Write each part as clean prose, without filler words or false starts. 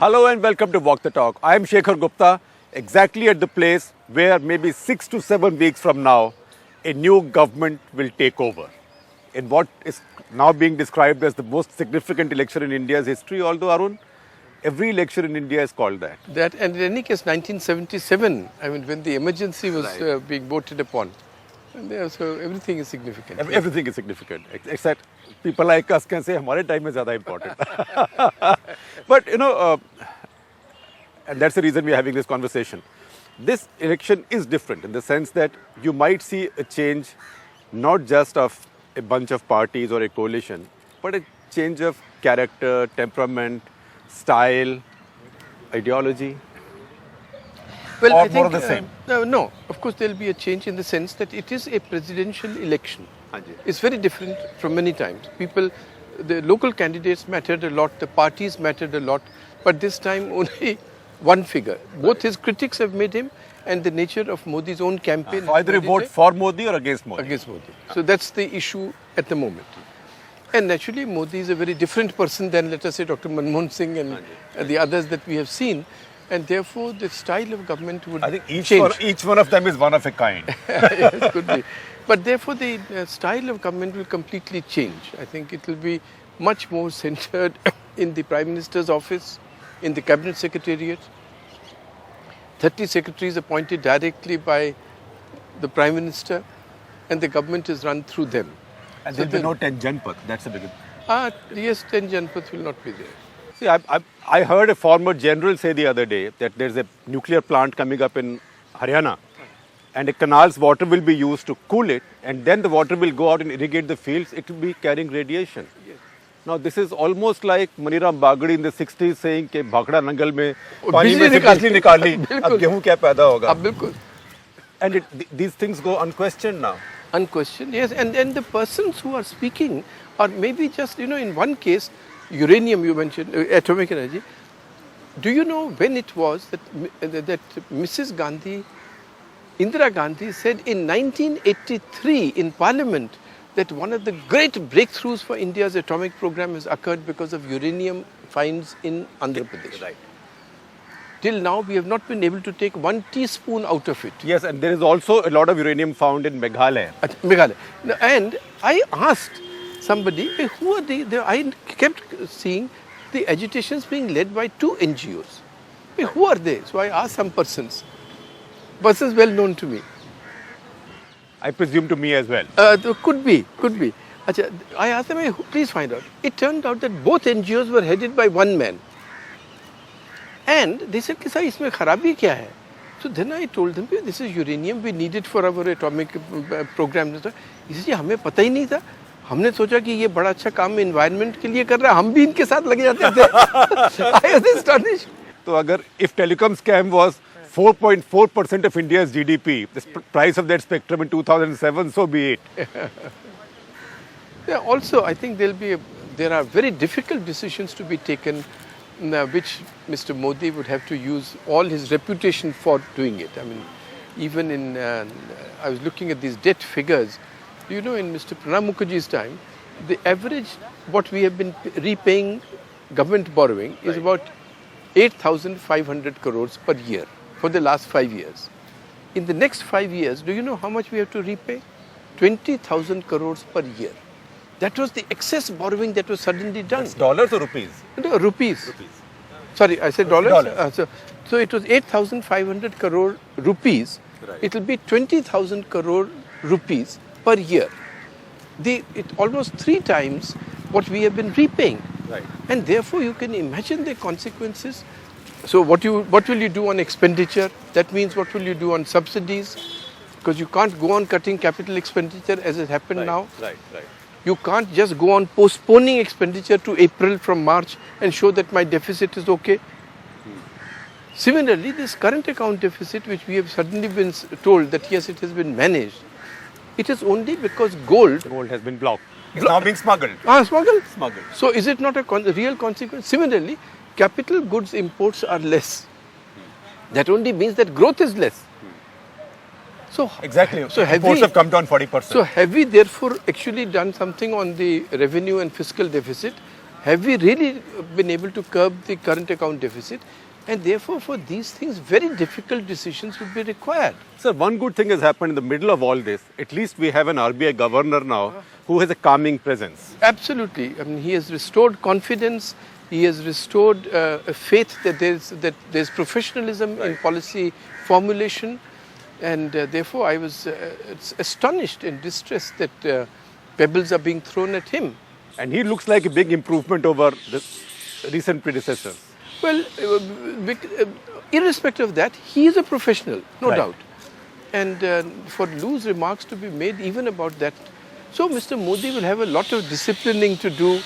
Hello and welcome to Walk the Talk. I am Shekhar Gupta, exactly at the place where maybe 6 to 7 weeks from now, a new government will take over. In what is now being described as the most significant election in India's history, although Arun, every election in India is called that. And in any case, 1977, when the emergency was being voted upon, and so everything is significant. Everything is significant, except people like us can say, "Hamare time is zyada important." But and that's the reason we are having this conversation. This election is different in the sense that you might see a change, not just of a bunch of parties or a coalition, but a change of character, temperament, style, ideology. Well, or I think, more of the same? No, of course there will be a change in the sense that it is a presidential election. It's very different from many times. The local candidates mattered a lot, the parties mattered a lot, but this time only one figure. Both his critics have made him and the nature of Modi's own campaign. So either you vote for Modi or against Modi? Against Modi. So that's the issue at the moment. And naturally, Modi is a very different person than, let us say, Dr. Manmohan Singh and the others that we have seen. And therefore, the style of government would change. Each one of them is one of a kind. Yes, could be. But therefore, the style of government will completely change. I think it will be much more centered in the Prime Minister's office, in the Cabinet Secretariat. 30 secretaries appointed directly by the Prime Minister, and the government is run through them. And there will be no 10 Janpath, that's a big... Yes, 10 Janpath will not be there. See, I heard a former general say the other day that there's a nuclear plant coming up in Haryana and a canal's water will be used to cool it, and then the water will go out and irrigate the fields. It will be carrying radiation. Yes. Now, this is almost like Maniram Bagadi in the 60s saying कि भाखड़ा नंगल में पानी में से बिजली निकाली, अब गेहूं क्या पैदा होगा? बिल्कुल. And these things go unquestioned now. Unquestioned, yes. And the persons who are speaking are maybe just, in one case, uranium you mentioned, atomic energy. Do you know when it was that Mrs. Gandhi, Indira Gandhi said in 1983 in Parliament that one of the great breakthroughs for India's atomic program has occurred because of uranium finds in Andhra Pradesh. Right. Till now, we have not been able to take 1 teaspoon out of it. Yes, and there is also a lot of uranium found in Meghalaya. Meghalaya. And I asked somebody, who are they? I kept seeing the agitations being led by 2 NGOs. Who are they? So I asked some persons well known to me. I presume to me as well. Could be. I asked them, please find out. It turned out that both NGOs were headed by one man. And they said, "Sir, isme kharabi kya hai?" So then I told them, this is uranium, we need it for our atomic program. He said, हमें पता ही नहीं था. हमने सोचा कि ये बड़ा अच्छा काम environment के लिए कर रहा है, हम भी इनके साथ लगे जाते थे. I was astonished. So अगर if telecom scam was 4.4% of India's GDP, the price of that spectrum in 2007, so be it. Yeah, also, I think there are very difficult decisions to be taken, which Mr. Modi would have to use all his reputation for doing it. Even I was looking at these debt figures. In Mr. Pranab Mukherjee's time, the average, what we have been repaying government borrowing is about 8,500 crores per year for the last 5 years. In the next 5 years, do you know how much we have to repay? 20,000 crores per year. That was the excess borrowing that was suddenly done. That's dollars or rupees? No, rupees. Sorry, I said dollars. So it was 8,500 crore rupees. Right. It will be 20,000 crore rupees per year. It almost 3 times what we have been repaying. Right. And therefore you can imagine the consequences. So what will you do on expenditure? That means what will you do on subsidies? Because you can't go on cutting capital expenditure as it happened now. Right. You can't just go on postponing expenditure to April from March and show that my deficit is okay. Similarly, this current account deficit, which we have suddenly been told that yes, it has been managed, it is only because gold has been blocked. It's now being smuggled. Smuggled? Smuggled. So is it not a real consequence? Similarly, capital goods imports are less. That only means that growth is less. So exactly. So imports have come down 40%. So have we therefore actually done something on the revenue and fiscal deficit? have we really been able to curb the current account deficit? And therefore, for these things, very difficult decisions would be required. Sir, one good thing has happened in the middle of all this. At least we have an RBI governor now who has a calming presence. Absolutely. I mean, he has restored confidence. He has restored a faith that there's professionalism in policy formulation. And therefore, I was astonished and distressed that pebbles are being thrown at him. And he looks like a big improvement over the recent predecessors. Well, irrespective of that, he is a professional, no Right. doubt. And for loose remarks to be made even about that. So Mr. Modi will have a lot of disciplining to do.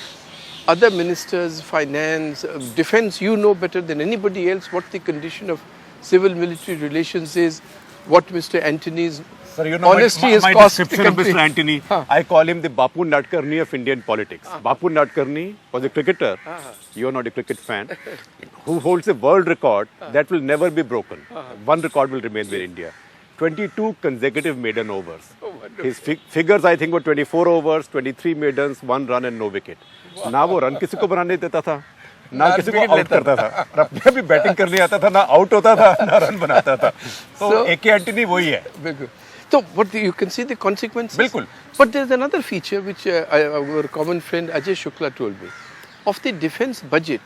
Other ministers, finance, defense, you know better than anybody else what the condition of civil-military relations is, what Mr. Antony's Sir, you know honesty has my cost the description of country. Mr. Antony, I call him the Bapu Nadkarni of Indian politics. Bapu Nadkarni was a cricketer. You are not a cricket fan. Who holds a world record that will never be broken. One record will remain with India. 22 consecutive maiden overs. His figures, I think, were 24 overs, 23 maidens, 1 run and no wicket. ना वो run किसी को बनाने देता था, ना किसी को आउट करता था, और अपने भी बैटिंग करने आता था, ना आउट होता था, ना रन बनाता था. तो एके एंटनी वही है. Bilkul. So, what you can see the consequences. Bilkul. But there is another feature which our common friend Ajay Shukla told me. Of the defense budget,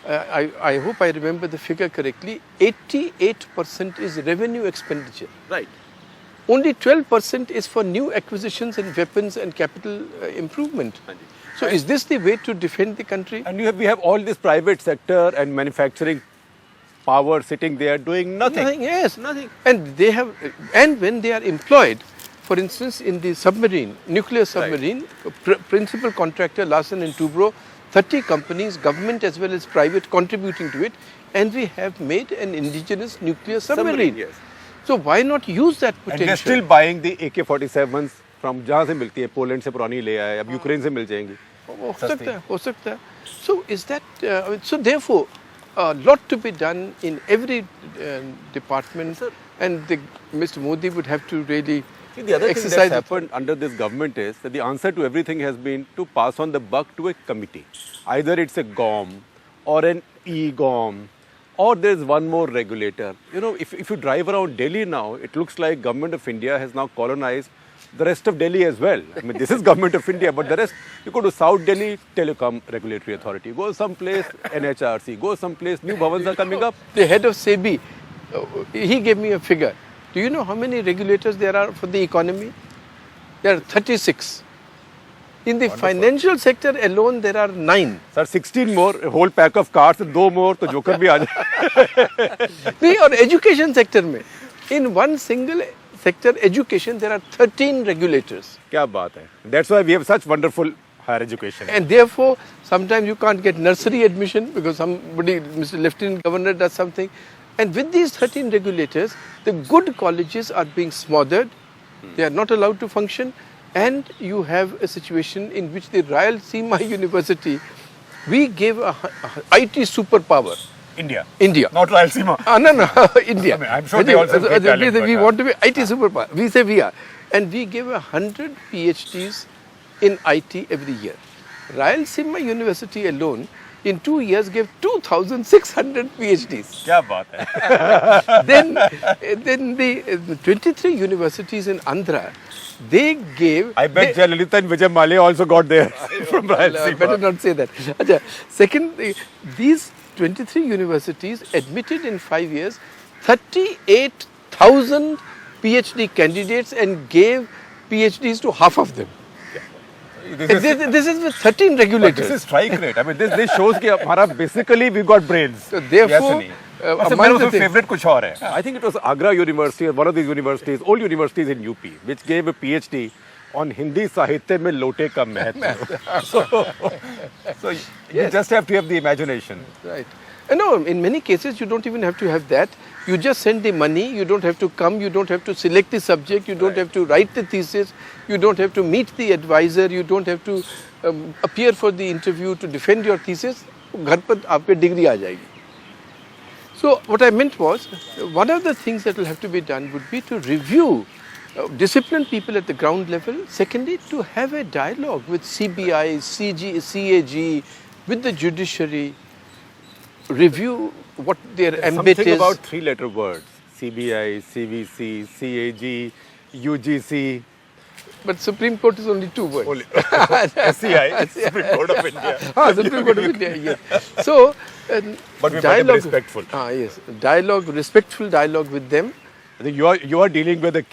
I hope I remember the figure correctly, 88% is revenue expenditure. Right. Only 12% is for new acquisitions and weapons and capital improvement. So, is this the way to defend the country? And we have all this private sector and manufacturing power sitting there doing nothing. Yes, nothing. And they have, and when they are employed, for instance, in the submarine, nuclear submarine, principal contractor Larsen and Toubro, 30 companies, government as well as private, contributing to it, and we have made an indigenous nuclear submarine. Yes. So why not use that potential? And we are still buying the AK-47s from जहाँ से मिलती है, Poland से पुरानी ले आए, अब Ukraine से मिल जाएंगी. हो सकता है. So is that, so therefore, a lot to be done in every department, and Mr. Modi would have to really See, the other thing exercise. that's happened under this government is that the answer to everything has been to pass on the buck to a committee. Either it's a GOM or an E-GOM, or there's one more regulator. You know, if you drive around Delhi now, it looks like Government of India has now colonized the rest of Delhi as well. I mean, this is Government of India, but the rest, you go to South Delhi, Telecom Regulatory Authority, go someplace, NHRC, go someplace, new bhavans are coming up. The head of SEBI, he gave me a figure. Do you know how many regulators there are for the economy? There are 36. In the financial sector alone, there are 9. Sir, 16 more, a whole pack of cards, 2 more, to Joker bhi aa jaye. See, or education sector mein, in one single sector, education, there are 13 regulators. Kya baat hai. That's why we have such wonderful higher education. And therefore, sometimes you can't get nursery admission because somebody, Mr. Lieutenant Governor does something. And with these 13 regulators, the good colleges are being smothered. They are not allowed to function. And you have a situation in which the Rayalaseema University, we gave a IT superpower. India. Not Rayalaseema. No, India. I mean, I'm sure they also have great talent, we want to be IT superpower. We say we are. And we gave 100 PhDs in IT every year. Rayalaseema University alone, in 2 years, gave 2,600 PhDs. Kya baat hai. Then the 23 universities in Andhra, they gave... I bet Jayalalitha and Vijay Mallya also got there from Rayalaseema. Better not say that. Achha, second, these 23 universities admitted in 5 years 38,000 PhD candidates and gave PhDs to half of them. This is with 13 regulators. But this is strike rate. I mean, this shows that basically we got brains. So therefore, among the favorite kuch aur hai. I think it was Agra University, one of these universities, old universities in UP, which gave a PhD on Hindi Sahitya mein lote ka mahatva. So you just have to have the imagination. Right. No, in many cases you don't even have to have that. You just send the money, you don't have to come, you don't have to select the subject, you don't have to write the thesis, you don't have to meet the advisor, you don't have to appear for the interview to defend your thesis. Ghar par aapke degree aa jayegi. So what I meant was, one of the things that will have to be done would be to review, discipline people at the ground level. Secondly, to have a dialogue with CBI, CAG, with the judiciary, review what their ambit Something is. about three-letter words: CBI, CVC, CAG, UGC. But Supreme Court is only two words. Only SCI, Supreme Court of India. Supreme Court of India, yes. So, But we find them respectful. Yes, dialogue, respectful dialogue with them. I think you are dealing with a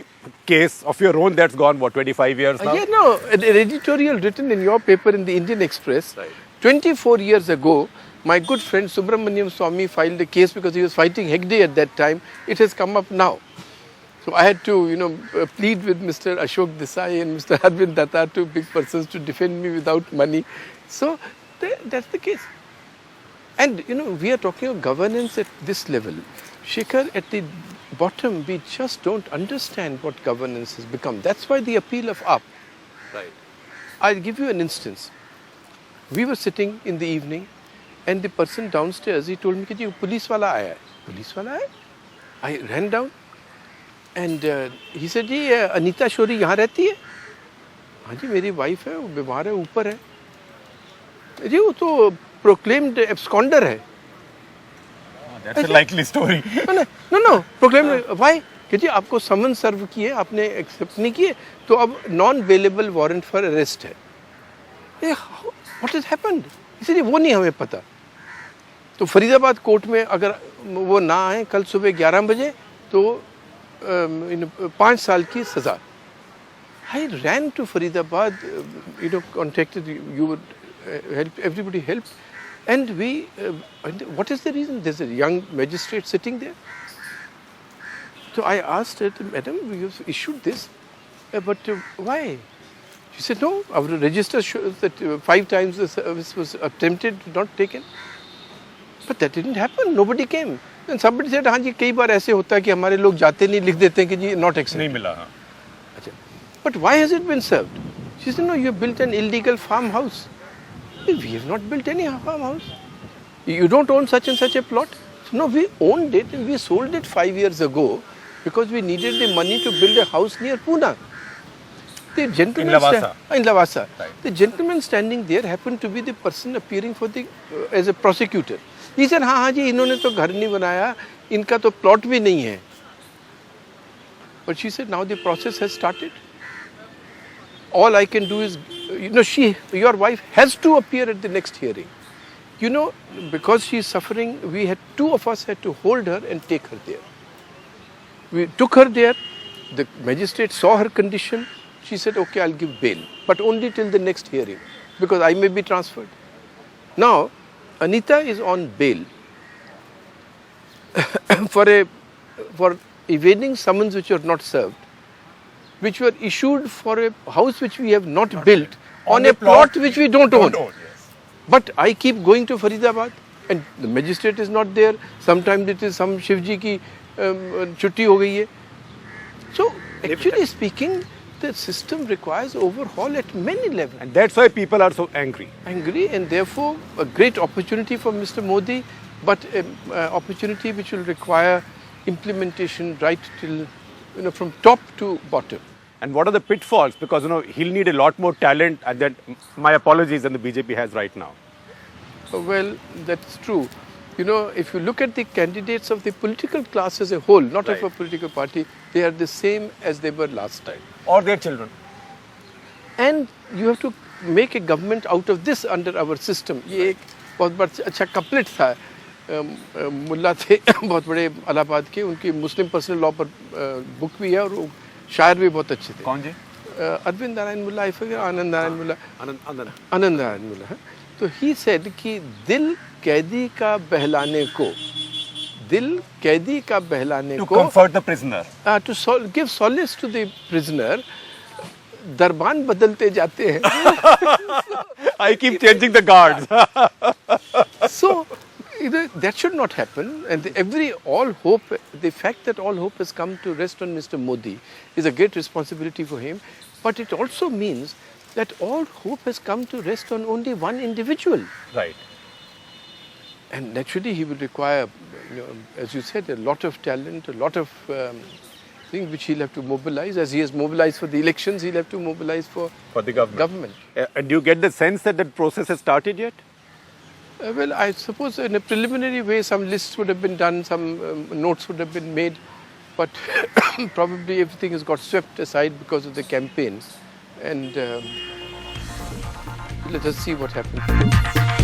case of your own that's gone, what, 25 years now? Yeah, no, an editorial written in your paper in the Indian Express. Right. 24 years ago, my good friend Subramaniam Swamy filed a case because he was fighting Hegde at that time. It has come up now. So I had to, plead with Mr. Ashok Desai and Mr. Arvind Datta, two big persons, to defend me without money. So that's the case. And, we are talking of governance at this level. Shekhar, at the bottom, we just don't understand what governance has become. That's why the appeal of UP. Right. I'll give you an instance. We were sitting in the evening and the person downstairs, he told me, कि police wala aaya hai. Police wala aaya? I ran down and he said, जी अनीता शौरी यहाँ रहती है? हाँ जी मेरी wife है, वो बीमार है, ऊपर है. जी वो तो proclaimed absconder है. That's a likely story. No. Proclaimed. Why? कि जी आपको समन सर्व किए, आपने एक्सेप्ट नहीं किए, तो अब non available warrant for arrest है. What has happened? इसलिए वो नहीं हमें पता. तो फरीदाबाद कोर्ट में अगर वो ना आए कल सुबह 11 बजे तो 5 साल की सजा. I ran to Faridabad, contacted you would help, everybody helped, and we. And what is the reason? There's a young magistrate sitting there. So I asked her, Madam, we have issued this, but why? She said, no, our register shows that 5 times the service was attempted, not taken. But that didn't happen. Nobody came. And somebody said, हाँ जी कई बार ऐसे होता है कि हमारे लोग जाते नहीं लिख देते हैं कि जी not accepted. नहीं मिला हाँ. अच्छा. But why has it been served? She said, no, you have built an illegal farmhouse. We have not built any farmhouse. You don't own such and such a plot. So, no, we owned it and we sold it 5 years ago because we needed the money to build a house near Pune. The gentleman in Lavasa. Right. The gentleman standing there happened to be the person appearing for the as a prosecutor. He said, हाँ जी इन्होंने तो घर नहीं बनाया, इनका तो plot भी नहीं है. But she said, now the process has started. All I can do is, your wife has to appear at the next hearing. Because she is suffering, 2 of us had to hold her and take her there. We took her there. The magistrate saw her condition. She said, okay, I'll give bail, but only till the next hearing, because I may be transferred. Now, Anita is on bail for evading summons which were not served, which were issued for a house which we have not built on a plot which we don't own. Yes. But I keep going to Faridabad and the magistrate is not there. Sometimes it is some Shivji ki chutti ho gayi hai. So, actually speaking, the system requires overhaul at many levels. And that's why people are so angry. Angry, and therefore a great opportunity for Mr. Modi, but an opportunity which will require implementation right till, from top to bottom. And what are the pitfalls? Because, he'll need a lot more talent and that, my apologies, than the BJP has right now. Well, that's true. If you look at the candidates of the political class as a whole, not of a political party, they are the same as they were last time. Or their children. And you have to make a government out of this under our system. ये एक बहुत बड़ा अच्छा couplet था. मुल्ला थे बहुत बड़े इलाहाबाद के, उनकी मुस्लिम पर्सनल लॉ पर बुक भी है और वो शायर भी बहुत अच्छे थे. कौन जी? अरविंद नारायण मुल्ला, आनंद नारायण मुल्ला, आनंद नारायण मुल्ला. तो ही सेड कि दिल कैदी का बहलाने को, दिल कैदी का बहलाने को, to comfort the prisoner, to give solace to the prisoner, दरबान बदलते जाते हैं. I keep changing the guards. So that should not happen, and all hope, the fact that all hope has come to rest on Mr. Modi is a great responsibility for him, but it also means that all hope has come to rest on only one individual. Right. And naturally he will require, as you said, a lot of talent, a lot of things which he'll have to mobilize. As he has mobilized for the elections, he'll have to mobilize for the government. And do you get the sense that that process has started yet? Well, I suppose in a preliminary way some lists would have been done, some notes would have been made, but probably everything has got swept aside because of the campaign. And let us see what happens.